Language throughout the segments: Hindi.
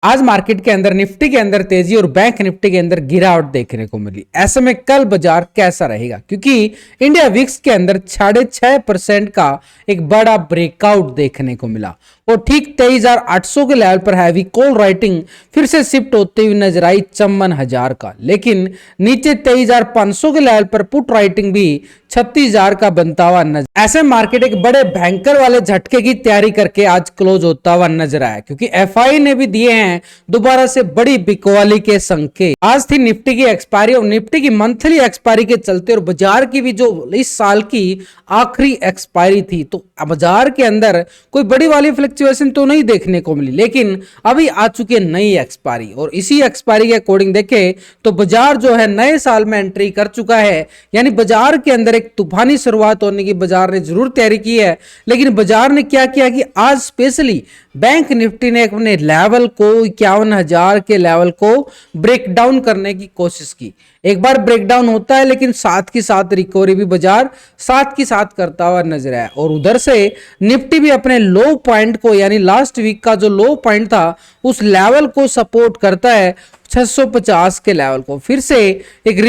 आज मार्केट के अंदर निफ्टी के अंदर तेजी और बैंक निफ्टी के अंदर गिरावट देखने को मिली। ऐसे में कल बाजार कैसा रहेगा, क्योंकि इंडिया विक्स के अंदर 6.5% का एक बड़ा ब्रेकआउट देखने को मिला और ठीक 23,800 के लेवल पर हैवी कॉल राइटिंग फिर से शिफ्ट होती हुई नजर आई 54,000 का, लेकिन नीचे 23,500 के लेवल पर पुट राइटिंग भी 36,000 का बनता हुआ नजर। ऐसे मार्केट एक बड़े भयंकर वाले झटके की तैयारी करके आज क्लोज होता हुआ नजर आया, क्योंकि एफआई ने भी दिए हैं दोबारा से बड़ी बिकवाली के संकेत। आज थी निफ्टी की एक्सपायरी और निफ्टी की मंथली एक्सपायरी के चलते और बाजार की भी जो इस साल की आखिरी एक्सपायरी थी, तो बाजार के अंदर कोई बड़ी वाली फ्लक्चुएशन तो नहीं देखने को मिली, लेकिन अभी आ चुकी है नई एक्सपायरी और इसी एक्सपायरी के अकॉर्डिंग देखे तो बाजार जो है नए साल में एंट्री कर चुका है। यानी बाजार के अंदर एक तूफानी शुरुआत होने की बाजार ने जरूर तैयारी की है, लेकिन बाजार ने क्या किया कि आज स्पेशली बैंक निफ्टी ने अपने लेवल को 51,000 के लेवल को ब्रेक डाउन करने की कोशिश की। एक बार ब्रेक डाउन होता है, लेकिन साथ की साथ रिकवरी भी बाजार साथ की साथ करता हुआ नजर आया और उधर से निफ्टी भी अपने लो पॉइंट को, यानी लास्ट वीक का जो लो पॉइंट था उस लेवल को सपोर्ट करता है 650 के लेवल को। फिर से एक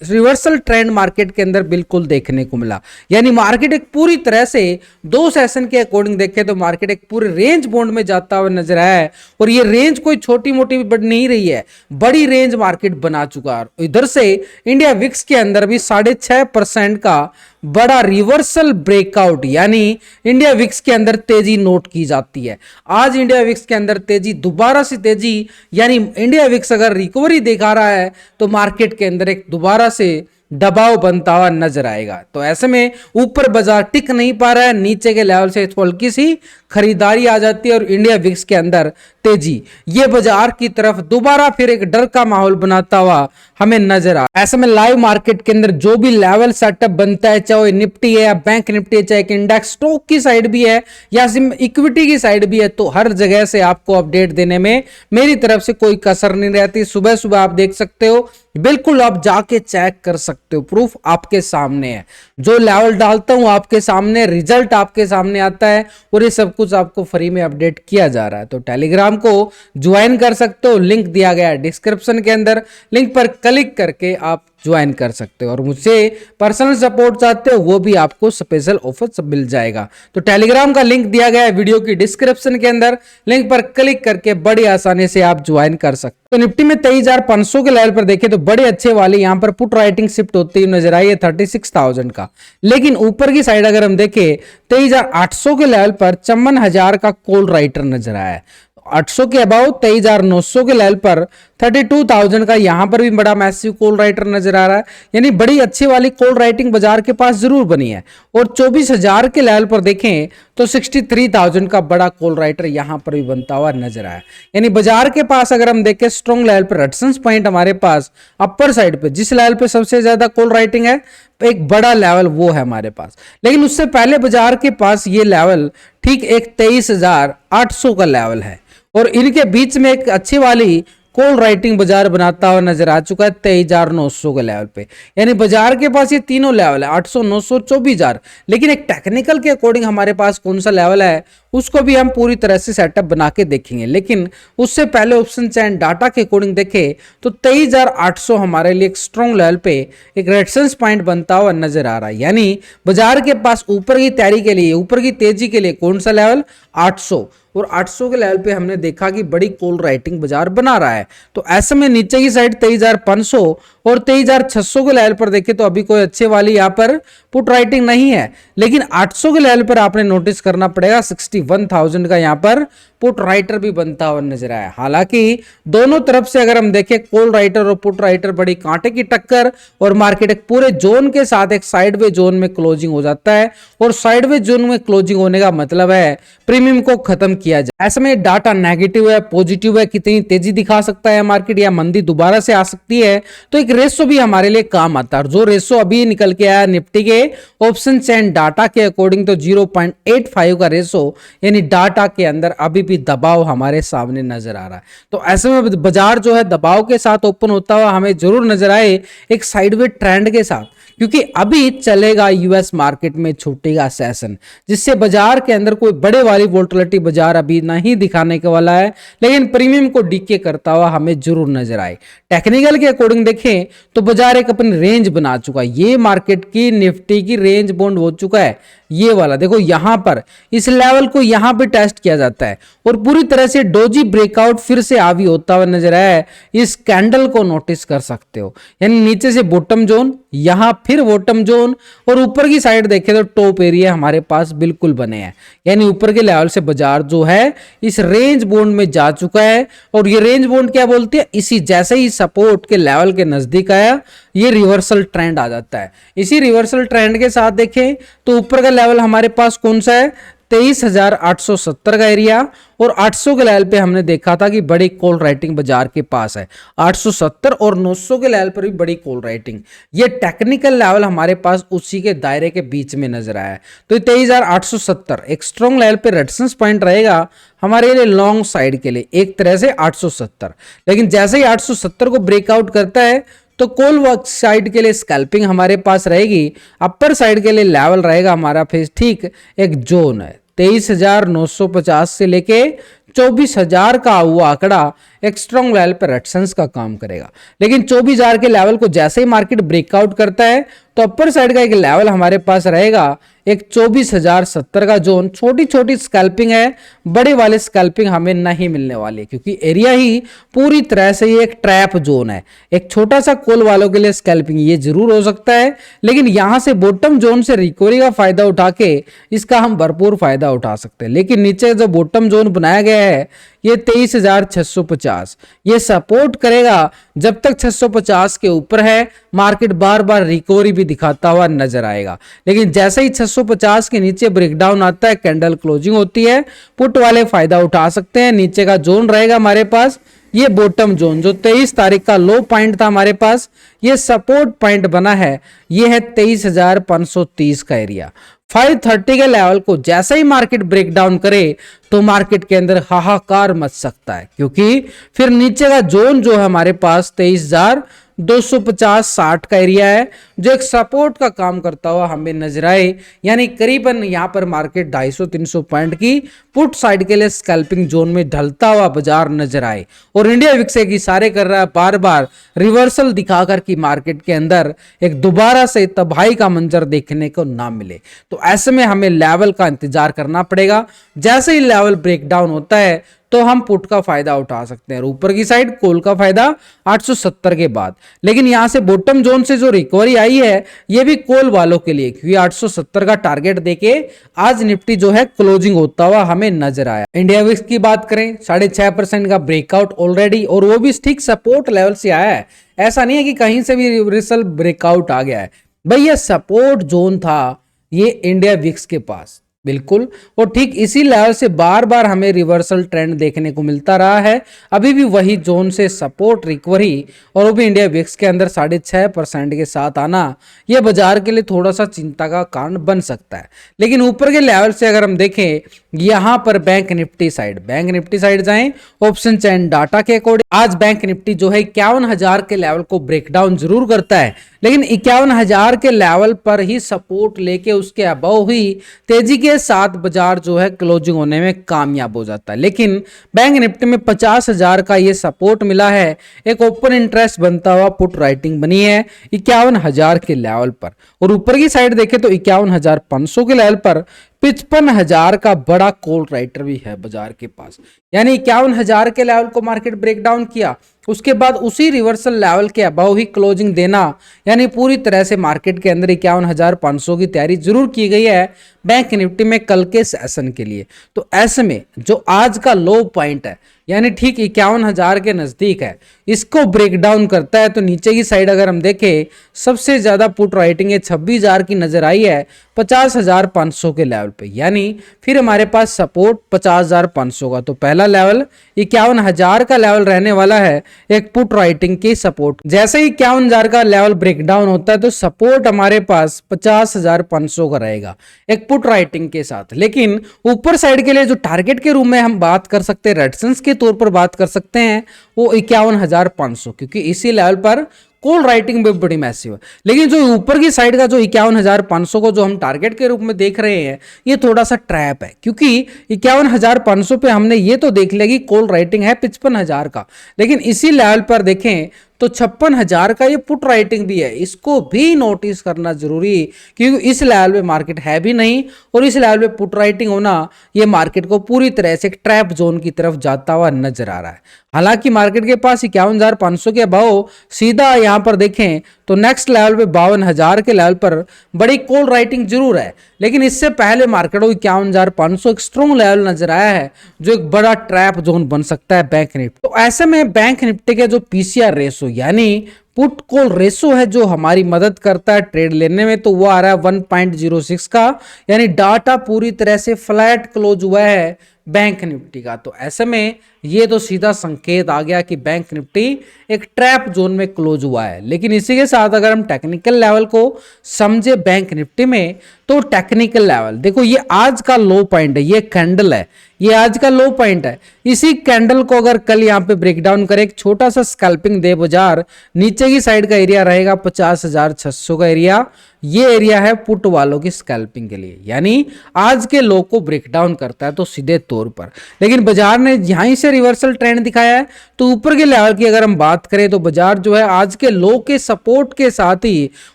रिवर्सल ट्रेंड मार्केट के अंदर बिल्कुल देखने को मिला। यानी मार्केट एक पूरी तरह से दो सेशन के अकॉर्डिंग देखे तो मार्केट एक पूरे रेंज बॉन्ड में जाता हुआ नजर आया है और ये रेंज कोई छोटी मोटी बढ़ नहीं रही है, बड़ी रेंज मार्केट बना चुका है। इधर से इंडिया विक्स के अंदर भी 6.5% का बड़ा रिवर्सल ब्रेकआउट, यानी इंडिया विक्स के अंदर तेजी नोट की जाती है। आज इंडिया विक्स के अंदर तेजी, दोबारा से तेजी, यानी इंडिया विक्स अगर रिकवरी दिखा रहा है तो मार्केट के अंदर एक दोबारा से दबाव बनता हुआ नजर आएगा। तो ऐसे में ऊपर बाजार टिक नहीं पा रहा है, नीचे के लेवल से हल्की सी खरीदारी आ जाती है और इंडिया विक्स के अंदर तेजी, ये बाजार की तरफ दोबारा फिर एक डर का माहौल बनाता हुआ हमें नजर आ। ऐसे में लाइव मार्केट के अंदर जो भी लेवल सेटअप बनता है, चाहे निफ्टी है या बैंक निफ्टी है, चाहे इंडेक्स स्टॉक की साइड भी है या इक्विटी की साइड भी है, तो हर जगह से आपको अपडेट देने में मेरी तरफ से कोई कसर नहीं रहती। सुबह सुबह आप देख सकते हो, बिल्कुल आप जाके चेक कर सकते हो, प्रूफ आपके सामने है। जो लेवल डालता हूं आपके सामने, रिजल्ट आपके सामने आता है और ये सब कुछ आपको फ्री में अपडेट किया जा रहा है। तो टेलीग्राम को ज्वाइन कर सकते हो, लिंक दिया गया है डिस्क्रिप्शन के अंदर, लिंक पर क्लिक करके आप ज्वाइन कर सकते हो और मुझसे पर्सनल सपोर्ट चाहते हो वो भी आपको स्पेशल ऑफर सब मिल जाएगा। तो टेलीग्राम का लिंक दिया गया है वीडियो की डिस्क्रिप्शन के अंदर, लिंक पर क्लिक करके बड़ी आसानी से आप ज्वाइन कर सकते हो। तो निफ्टी में 23,500 के लेवल पर देखें तो बड़े अच्छे वाली यहां पर पुट राइटिंग शिफ्ट होती हुई नजर आई है 36,000 का, लेकिन ऊपर की साइड अगर हम देखें 23,800 के लेवल पर 54,000 का कॉल राइटर नजर आया है। 800 के अबाउ 23,900 के लेवल पर 32,000 का यहां पर भी बड़ा मैसिव कॉल राइटर नजर आ रहा है। यानी बड़ी अच्छी वाली कॉल राइटिंग बाजार के पास जरूर बनी है और 24,000 के लेवल पर देखें तो 63,000 का बड़ा कॉल राइटर यहां पर भी बनता हुआ नजर आया। यानी बाजार के पास अगर हम देखें स्ट्रॉन्ग लेवल पर रेजिस्टेंस पॉइंट हमारे पास अपर साइड पे, जिस लेवल पे सबसे ज्यादा कॉल राइटिंग है, एक बड़ा लेवल वो है हमारे पास। लेकिन उससे पहले बाजार के पास ये लेवल ठीक एक 23,800 का लेवल है और इनके बीच में एक अच्छी वाली कॉल राइटिंग बाजार बनाता हुआ नजर आ चुका है 23,900 के लेवल पे। यानी बाजार के पास ये तीनों लेवल है 800, 900, 24,000, लेकिन एक टेक्निकल के अकॉर्डिंग हमारे पास कौन सा लेवल है उसको भी हम पूरी तरह से सेटअप बना के देखेंगे। लेकिन उससे पहले ऑप्शन चैन डाटा के अकॉर्डिंग देखें तो 23,800 हमारे लिए एक स्ट्रॉन्ग लेवल पे एक रेजिस्टेंस पॉइंट बनता हुआ नजर आ रहा है। यानी बाजार के पास ऊपर की तैयारी के लिए, ऊपर की तेजी के लिए कौन सा लेवल 800, और 800 के लेवल पे हमने देखा कि बड़ी कॉल राइटिंग बाजार बना रहा है। तो ऐसे में नीचे की साइड 23,500 और 23,600 के लेवल पर देखें तो अभी कोई अच्छे वाली यहाँ पर पुट राइटिंग नहीं है, लेकिन 800 के लेवल पर आपने नोटिस करना पड़ेगा 61,000 का यहाँ पर पुट राइटर भी बनता हुआ नजर आया। हालांकि दोनों तरफ से अगर हम देखें कॉल राइटर और पुट राइटर बड़ी कांटे की टक्कर और मार्केट एक पूरे जोन के साथ एक साइडवे जोन में क्लोजिंग हो जाता है और साइडवे जोन में क्लोजिंग होने का मतलब है प्रीमियम को खत्म किया जाए। ऐसे में डाटा नेगेटिव है, पॉजिटिव है, कितनी तेजी दिखा सकता है मार्केट या मंदी दोबारा से आ सकती है, तो एक रेशो भी हमारे लिए काम आता है। और जो रेशो अभी निकल के आया निफ्टी के ऑप्शन चेन डाटा के अकॉर्डिंग तो 0.85 का रेशो, यानी डाटा के अंदर अभी भी दबाव हमारे सामने नजर आ रहा है। तो ऐसे में बाजार जो है दबाव के साथ ओपन होता हुआ हमें जरूर नजर आए एक साइडवे ट्रेंड के साथ, क्योंकि अभी चलेगा यूएस मार्केट में छूटेगा सेशन, जिससे बाजार के अंदर कोई बड़े वाली वोलेटिलिटी बाजार अभी नहीं दिखाने के वाला है, लेकिन प्रीमियम को डीके करता हुआ हमें जरूर नजर आए। टेक्निकल के अकॉर्डिंग देखें तो बाजार एक अपनी रेंज बना चुका है। ये मार्केट की निफ्टी की रेंज बाउंड हो चुका है, ये वाला देखो यहां पर इस लेवल को यहां पे टेस्ट किया जाता है और पूरी तरह से डोजी ब्रेकआउट फिर से हावी होता हुआ नजर आया है। इस कैंडल को नोटिस कर सकते हो, यानी नीचे से बॉटम जोन, यहां फिर बॉटम जोन, और ऊपर की साइड देखें तो टॉप एरिया हमारे पास बिल्कुल बने हैं। यानी ऊपर के लेवल से बाजार जो है इस रेंज बाउंड में जा चुका है। और ये रेंज बाउंड क्या बोलती है, इसी जैसे ही सपोर्ट के लेवल के नजदीक आया ये रिवर्सल ट्रेंड आ जाता है। इसी रिवर्सल ट्रेंड के साथ देखें तो ऊपर का लेवल हमारे पास कौन सा है, 23,870 का एरिया, और 800 के लेवल पे हमने देखा था कि बड़ी कॉल राइटिंग बाजार के पास है। 870 और 900 के लेवल पर भी बड़ी कॉल राइटिंग, ये टेक्निकल लेवल हमारे पास उसी के दायरे के बीच में नजर आया है। तो 23,870 एक स्ट्रॉन्ग लेवल पे रेजिस्टेंस पॉइंट रहेगा हमारे लिए लॉन्ग साइड के लिए, एक तरह से 870। लेकिन जैसे ही 870 को ब्रेकआउट करता है तो कॉल वर्क साइड के लिए स्कैल्पिंग हमारे पास रहेगी। अपर साइड के लिए लेवल रहेगा हमारा फेस ठीक एक जोन है 23,950 से लेके 24,000 का हुआ आंकड़ा एक स्ट्रॉन्ग लेवल पर रेजिस्टेंस का काम करेगा। लेकिन 24,000 के लेवल को जैसे ही मार्केट ब्रेकआउट करता है तो अपर साइड का एक लेवल हमारे पास रहेगा एक 24,070 का जोन। छोटी छोटी स्कैल्पिंग है, बड़े वाले स्कैल्पिंग हमें नहीं मिलने वाली है, क्योंकि एरिया ही पूरी तरह से ये एक ट्रैप जोन है। एक छोटा सा कॉल वालों के लिए स्कैल्पिंग ये जरूर हो सकता है, लेकिन यहां से बॉटम जोन से रिकवरी का फायदा उठा के इसका हम भरपूर फायदा उठा सकते हैं। लेकिन नीचे जो बॉटम जोन बनाया गया है ये 23,650, ये सपोर्ट करेगा जब तक 650 के ऊपर है। मार्केट बार बार रिकवरी भी दिखाता हुआ नजर आएगा, लेकिन जैसे ही 650 के नीचे ब्रेकडाउन आता है, कैंडल क्लोजिंग होती है, पुट वाले फायदा उठा सकते हैं। नीचे का जोन रहेगा हमारे पास ये बॉटम जोन, जो 23 तारीख का लो पॉइंट था हमारे पास, ये सपोर्ट पॉइंट बना है, ये है 23,530 का एरिया। 530 के लेवल को जैसे ही मार्केट ब्रेकडाउन करे तो मार्केट के अंदर हाहाकार मच सकता है, क्योंकि फिर नीचे का जोन जो है हमारे पास 23,250-60 का एरिया है, जो एक सपोर्ट का काम करता हुआ हमें नजर आए। यानी करीबन यहां पर मार्केट 250-300 पॉइंट की पुट साइड के लिए स्कैल्पिंग जोन में ढलता हुआ बाजार नजर आए। और इंडिया विक्स एक इशारे कर रहा है बार बार रिवर्सल दिखाकर कि मार्केट के अंदर एक दोबारा से तबाही का मंजर देखने को ना मिले। तो ऐसे में हमें लेवल का इंतजार करना पड़ेगा। जैसे ही लेवल ब्रेकडाउन होता है तो हम पुट का फायदा उठा सकते हैं, और ऊपर की साइड कॉल का फायदा 870 के बाद। लेकिन यहां से बॉटम जोन से जो रिकवरी आई है ये भी कॉल वालों के लिए, क्योंकि 870 का टारगेट देके आज निफ्टी जो है क्लोजिंग होता हुआ हमें नजर आया। इंडिया विक्स की बात करें 6.5% का ब्रेकआउट ऑलरेडी, और वो भी ठीक सपोर्ट लेवल से आया है। ऐसा नहीं है कि कहीं से भी रिवर्सल ब्रेकआउट आ गया है भाई, ये सपोर्ट जोन था ये इंडिया विक्स के पास बिल्कुल, और ठीक इसी लेवल से बार बार हमें रिवर्सल ट्रेंड देखने को मिलता रहा है। अभी भी वही जोन से सपोर्ट रिकवरी, और वो भी इंडिया विक्स के अंदर 6.5% के साथ आना, यह बाजार के लिए थोड़ा सा चिंता का कारण बन सकता है। लेकिन ऊपर के लेवल से अगर हम देखें यहां पर बैंक निफ्टी साइड जाएं ऑप्शन चेन डाटा के अकॉर्डिंग, आज बैंक निफ्टी जो है 51,000 के लेवल को ब्रेकडाउन जरूर करता है, लेकिन 51,000 के लेवल पर ही सपोर्ट लेके उसके अबव ही तेजी के साथ बाजार जो है क्लोजिंग होने में कामयाब हो जाता है। लेकिन बैंक निफ्टी में 50,000 का ये सपोर्ट मिला है, एक ओपन इंटरेस्ट बनता हुआ पुट राइटिंग बनी है 51,000 के लेवल पर, और ऊपर की साइड देखें तो 51,500 के लेवल पर 55,000 का बड़ा कॉल राइटर भी है बाजार के पास। यानी 51,000 के लेवल को मार्केट ब्रेकडाउन किया, उसके बाद उसी रिवर्सल लेवल के अबाव ही क्लोजिंग देना, यानी पूरी तरह से मार्केट के अंदर 51,500 की तैयारी जरूर की गई है। बैंक निफ्टी में कल के सेशन के लिए। तो ऐसे में जो आज का लो पॉइंट है यानी ठीक 51,000 के नजदीक है, इसको ब्रेक डाउन करता है तो नीचे की साइड अगर हम देखें सबसे ज्यादा पुट राइटिंग है 26,000 की नजर आई है 50,500 के लेवल पे, यानी फिर हमारे पास सपोर्ट 50,500 का। तो पहला लेवल 51,000 का लेवल रहने वाला है एक पुट राइटिंग की सपोर्ट। जैसे ही 51,000 का लेवल ब्रेक डाउन होता है तो सपोर्ट हमारे पास 50,500 का रहेगा एक पुट राइटिंग के साथ। लेकिन ऊपर साइड के लिए जो टारगेट के रूप में हम बात कर सकते हैं, रेजिस्टेंस के तौर पर बात कर सकते हैं, वो 51,500, क्योंकि इसी लेवल पर कॉल राइटिंग भी बड़ी मैसिव है। लेकिन जो ऊपर की साइड का जो 51,500 को जो हम टारगेट के रूप में देख रहे हैं, ये थोड़ा सा ट्रैप है, क्योंकि 51,500 पे हमने ये तो देख लिया कि कॉल राइटिंग है 55,000 का, लेकिन इसी लेवल पर देखें तो 56,000 का ये पुट राइटिंग भी है। इसको भी नोटिस करना जरूरी, क्योंकि इस लेवल पे मार्केट है भी नहीं और इस लेवल पे पुट राइटिंग होना ये मार्केट को पूरी तरह से एक ट्रैप जोन की तरफ जाता हुआ नजर आ रहा है। हालांकि मार्केट के पास 51,500 के अभाव सीधा यहां पर देखें तो नेक्स्ट लेवल पे 52,000 के लेवल पर बड़ी कॉल राइटिंग जरूर है, लेकिन इससे पहले मार्केट को 51,500 एक स्ट्रॉन्ग लेवल नजर आया है जो एक बड़ा ट्रैप जोन बन सकता है बैंक निफ्टी। तो ऐसे में बैंक निफ्टी के जो पीसीआर रेशो यानी पुट कॉल रेशो है जो हमारी मदद करता है ट्रेड लेने में, तो वो आ रहा है 1.06 का, यानी डाटा पूरी तरह से फ्लैट क्लोज हुआ है बैंक निफ्टी का। तो ऐसे में ये तो सीधा संकेत आ गया कि बैंक निफ्टी एक ट्रैप जोन में क्लोज हुआ है। लेकिन इसी के साथ अगर हम टेक्निकल लेवल को समझे बैंक निफ्टी में, तो टेक्निकल लेवल देखो, ये आज का लो पॉइंट है, ये कैंडल है, ये आज का लो पॉइंट है। इसी कैंडल को अगर कल यहाँ पे ब्रेक डाउन करे, एक छोटा सा स्कैल्पिंग दे बाजार, नीचे की साइड का एरिया रहेगा 50,600 का एरिया, ये एरिया है पुट वालों की स्कैल्पिंग के लिए, यानी आज के लो को ब्रेक डाउन करता है तो सीधे तौर पर। लेकिन बाजार ने यहीं से रिवर्सल ट्रेंड दिखाया है, तो ऊपर के लेवल की अगर हम बात करें तो बाजार जो है आज के लो के सपोर्ट के साथ ही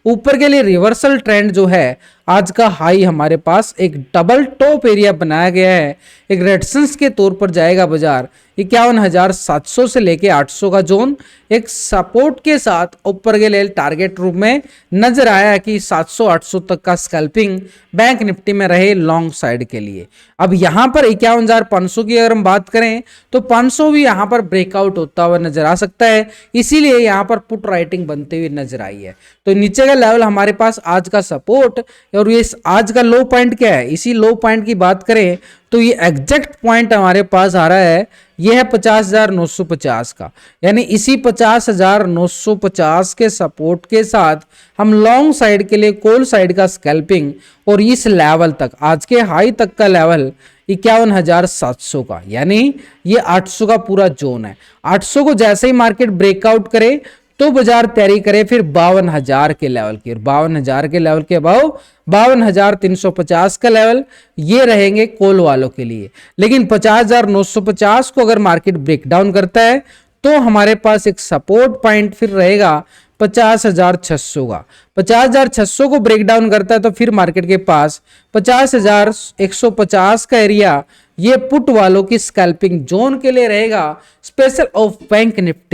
ऊपर के लिए रिवर्सल ट्रेंड जो है, आज का हाई हमारे पास एक डबल टॉप एरिया बनाया गया है, एक रेजिस्टेंस के तौर पर जाएगा बाजार 51,700 से लेके 800 का जोन, एक सपोर्ट के साथ ऊपर के लिए टारगेट रूप में नजर आया है कि 700-800 तक का स्कैल्पिंग बैंक निफ्टी में रहे लॉन्ग साइड के लिए। अब यहां पर 51,500 की अगर हम बात करें तो 500 भी यहां पर ब्रेकआउट होता हुआ नजर आ सकता है, इसीलिए यहां पर पुट राइटिंग बनते हुए नजर आई है। तो नीचे का लेवल हमारे पास आज का सपोर्ट और ये आज का लो पॉइंट क्या है, इसी लो पॉइंट की बात करें तो ये एग्जैक्ट पॉइंट हमारे पास आ रहा है, ये है 50,950 का, यानी इसी 50,950 के सपोर्ट के साथ हम लॉन्ग साइड के लिए कॉल साइड का स्कैल्पिंग और इस लेवल तक आज के हाई तक का लेवल 51,700 का, यानी ये 800 का पूरा जोन है। 800 को जैसे ही मार्केट ब्रेकआउट करे तो बाजार तैयारी करे फिर 52,000 के लेवल की, और 52,000 के लेवल के अभाव 52,350 का लेवल ये रहेंगे कॉल वालों के लिए। लेकिन 50,950 को अगर मार्केट ब्रेक डाउन करता है तो हमारे पास एक सपोर्ट पॉइंट फिर रहेगा 50,600 का। 50,600 को ब्रेक डाउन करता है तो फिर मार्केट के पास 50,150 का एरिया ये पुट वालों की स्कैल्पिंग जोन के लिए रहेगा, स्पेशल ऑफ बैंक निफ्टी।